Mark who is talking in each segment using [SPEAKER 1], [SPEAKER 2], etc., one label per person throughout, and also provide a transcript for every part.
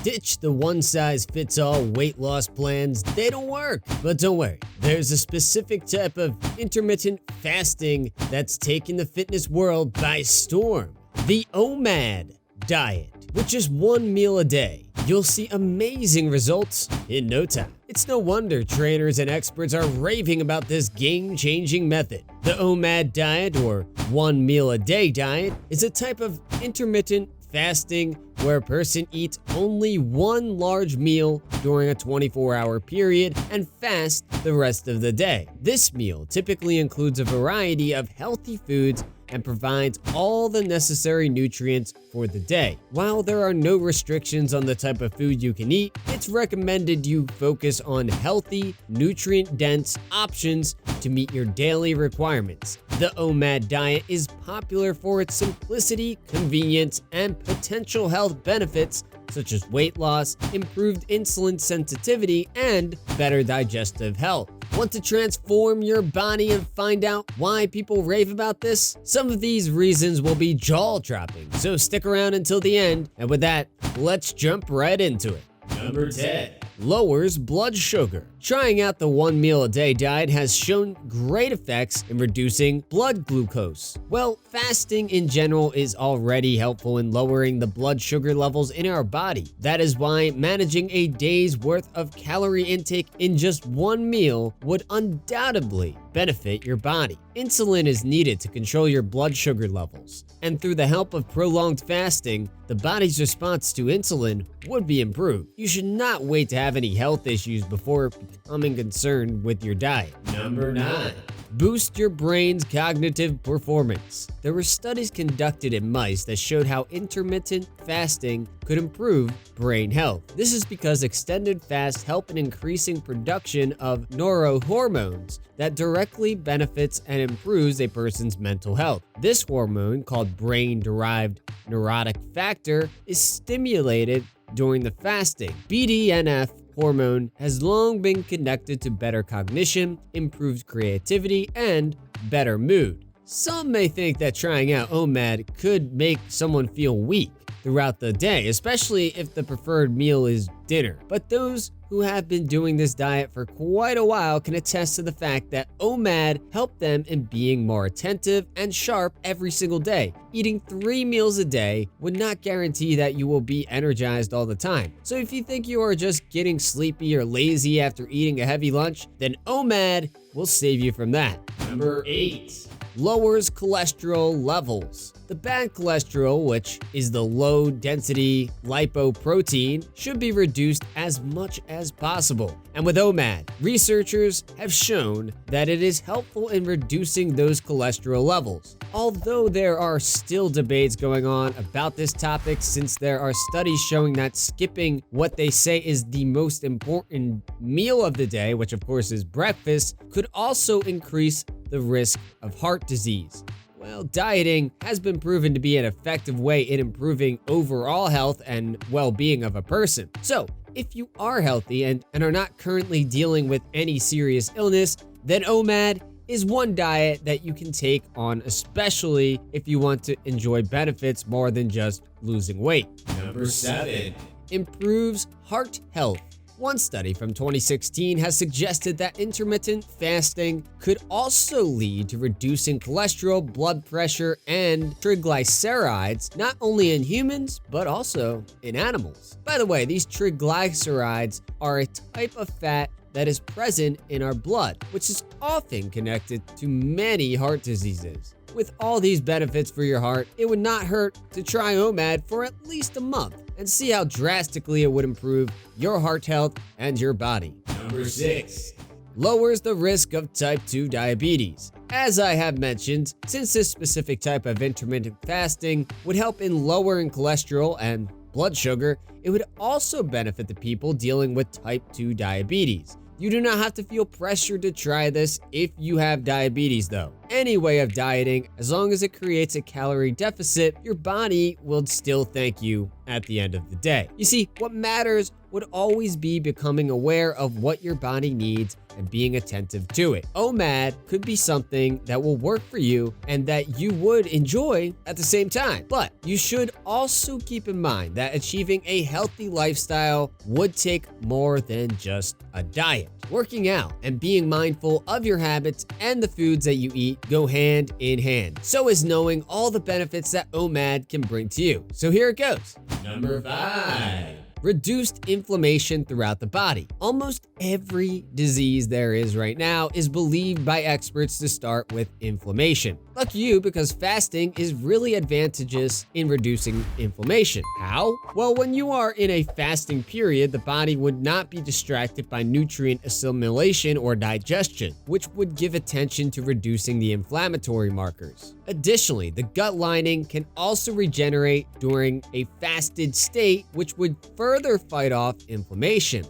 [SPEAKER 1] Ditch the one-size-fits-all weight loss plans, they don't work. But don't worry, there's a specific type of intermittent fasting that's taken the fitness world by storm. The OMAD diet, with just one meal a day. You'll see amazing results in no time. It's no wonder trainers and experts are raving about this game-changing method. The OMAD diet, or one meal a day diet, is a type of intermittent fasting where a person eats only one large meal during a 24-hour period and fasts the rest of the day. This meal typically includes a variety of healthy foods and provides all the necessary nutrients for the day. While there are no restrictions on the type of food you can eat, it's recommended you focus on healthy, nutrient-dense options to meet your daily requirements. The OMAD diet is popular for its simplicity, convenience, and potential health benefits such as weight loss, improved insulin sensitivity, and better digestive health. Want to transform your body and find out why people rave about this? Some of these reasons will be jaw-dropping, so stick around until the end, and with that, let's jump right into it. Number 10. Lowers blood sugar. Trying out the one meal a day diet has shown great effects in reducing blood glucose. Well, fasting in general is already helpful in lowering the blood sugar levels in our body. That is why managing a day's worth of calorie intake in just one meal would undoubtedly benefit your body. Insulin is needed to control your blood sugar levels, and through the help of prolonged fasting, the body's response to insulin would be improved. You should not wait to have any health issues before becoming concerned with your diet. Number 9. Boost your brain's cognitive performance. There were studies conducted in mice that showed how intermittent fasting could improve brain health. This is because extended fasts help in increasing production of neurohormones that directly benefits and improves a person's mental health. This hormone, called brain-derived neurotic factor, is stimulated during the fasting. BDNF hormone has long been connected to better cognition, improved creativity, and better mood. Some may think that trying out OMAD could make someone feel weak throughout the day, especially if the preferred meal is dinner. But those who have been doing this diet for quite a while can attest to the fact that OMAD helped them in being more attentive and sharp every single day. Eating 3 meals a day would not guarantee that you will be energized all the time. So if you think you are just getting sleepy or lazy after eating a heavy lunch, then OMAD will save you from that. Number 8. Lowers cholesterol levels. The bad cholesterol, which is the low-density lipoprotein, should be reduced as much as possible. And with OMAD, researchers have shown that it is helpful in reducing those cholesterol levels. Although there are still debates going on about this topic, since there are studies showing that skipping what they say is the most important meal of the day, which of course is breakfast, could also increase the risk of heart disease. Well, dieting has been proven to be an effective way in improving overall health and well-being of a person. So, if you are healthy and are not currently dealing with any serious illness, then OMAD is one diet that you can take on, especially if you want to enjoy benefits more than just losing weight. Number 7. Improves heart health. One study from 2016 has suggested that intermittent fasting could also lead to reducing cholesterol, blood pressure, and triglycerides, not only in humans, but also in animals. By the way, these triglycerides are a type of fat that is present in our blood, which is often connected to many heart diseases. With all these benefits for your heart, it would not hurt to try OMAD for at least a month and see how drastically it would improve your heart health and your body. Number 6. Lowers the risk of type 2 diabetes. As I have mentioned, since this specific type of intermittent fasting would help in lowering cholesterol and blood sugar, it would also benefit the people dealing with type 2 diabetes. You do not have to feel pressured to try this if you have diabetes though. Any way of dieting, as long as it creates a calorie deficit, your body will still thank you at the end of the day. You see, what matters would always be becoming aware of what your body needs and being attentive to it. OMAD could be something that will work for you and that you would enjoy at the same time. But you should also keep in mind that achieving a healthy lifestyle would take more than just a diet. Working out and being mindful of your habits and the foods that you eat go hand in hand. So is knowing all the benefits that OMAD can bring to you. So here it goes. Number 5. Reduced inflammation throughout the body. Almost every disease there is right now is believed by experts to start with inflammation. Lucky you, because fasting is really advantageous in reducing inflammation. How? Well, when you are in a fasting period, the body would not be distracted by nutrient assimilation or digestion, which would give attention to reducing the inflammatory markers. Additionally, the gut lining can also regenerate during a fasted state, which would further fight off inflammation.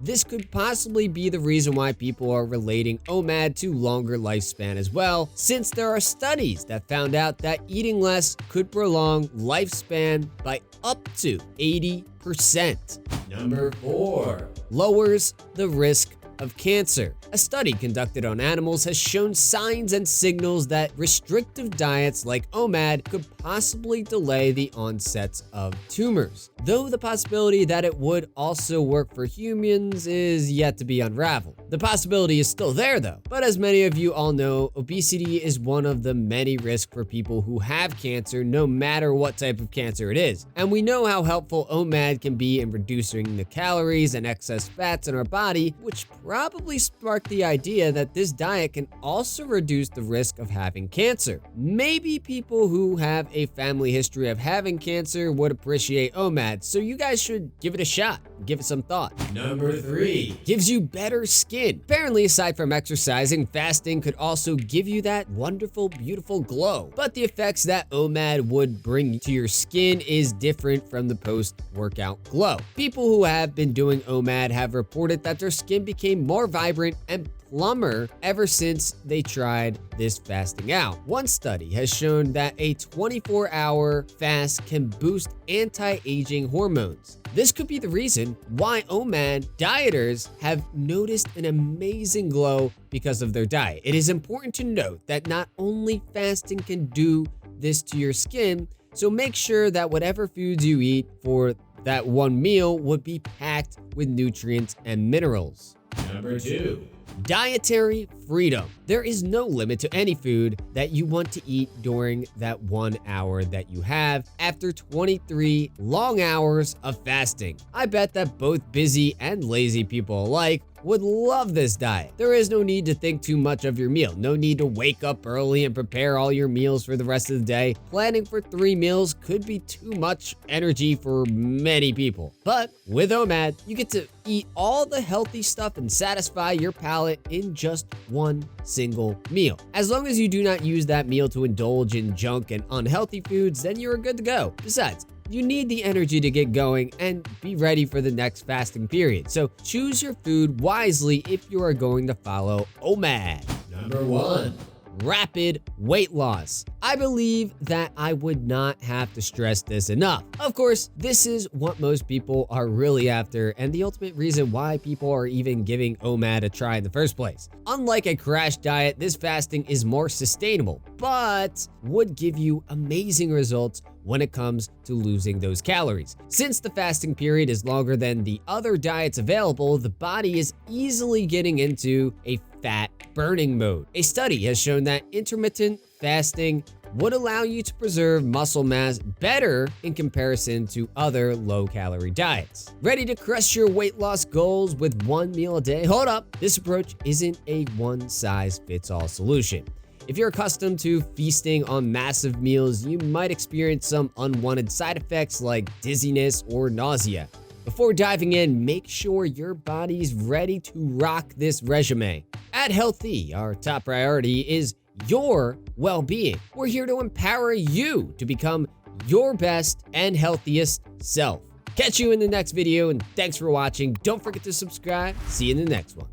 [SPEAKER 1] This could possibly be the reason why people are relating OMAD to longer lifespan as well, since there are studies that found out that eating less could prolong lifespan by up to 80%. Number 4. Lowers the risk of cancer. A study conducted on animals has shown signs and signals that restrictive diets like OMAD could possibly delay the onsets of tumors. Though the possibility that it would also work for humans is yet to be unraveled. The possibility is still there though, but as many of you all know, obesity is one of the many risks for people who have cancer, no matter what type of cancer it is. And we know how helpful OMAD can be in reducing the calories and excess fats in our body, which probably sparked the idea that this diet can also reduce the risk of having cancer. Maybe people who have a family history of having cancer would appreciate OMAD, so you guys should give it a shot. Give it some thought. Number 3. Gives you better skin. Apparently, aside from exercising, fasting could also give you that wonderful, beautiful glow. But the effects that OMAD would bring to your skin is different from the post-workout glow. People who have been doing OMAD have reported that their skin became more vibrant and plumber ever since they tried this fasting out. One study has shown that a 24-hour fast can boost anti-aging hormones. This could be the reason why OMAD dieters have noticed an amazing glow because of their diet. It is important to note that not only fasting can do this to your skin, so make sure that whatever foods you eat for that one meal would be packed with nutrients and minerals. Number 2. Dietary freedom. There is no limit to any food that you want to eat during that 1 hour that you have after 23 long hours of fasting. I bet that both busy and lazy people alike would love this diet. There is no need to think too much of your meal. No need to wake up early and prepare all your meals for the rest of the day. Planning for 3 meals could be too much energy for many people. But with OMAD, you get to eat all the healthy stuff and satisfy your palate in just one single meal. As long as you do not use that meal to indulge in junk and unhealthy foods, then you're good to go. Besides, you need the energy to get going and be ready for the next fasting period. So choose your food wisely if you are going to follow OMAD. Number 1. Rapid weight loss. I believe that I would not have to stress this enough. Of course, this is what most people are really after and the ultimate reason why people are even giving OMAD a try in the first place. Unlike a crash diet, this fasting is more sustainable, but would give you amazing results when it comes to losing those calories. Since the fasting period is longer than the other diets available, the body is easily getting into a fat burning mode. A study has shown that intermittent fasting would allow you to preserve muscle mass better in comparison to other low-calorie diets. Ready to crush your weight loss goals with one meal a day? Hold up, this approach isn't a one-size-fits-all solution. If you're accustomed to feasting on massive meals, you might experience some unwanted side effects like dizziness or nausea. Before diving in, make sure your body's ready to rock this regimen. At Healthee, our top priority is your well-being. We're here to empower you to become your best and healthiest self. Catch you in the next video, and thanks for watching. Don't forget to subscribe. See you in the next one.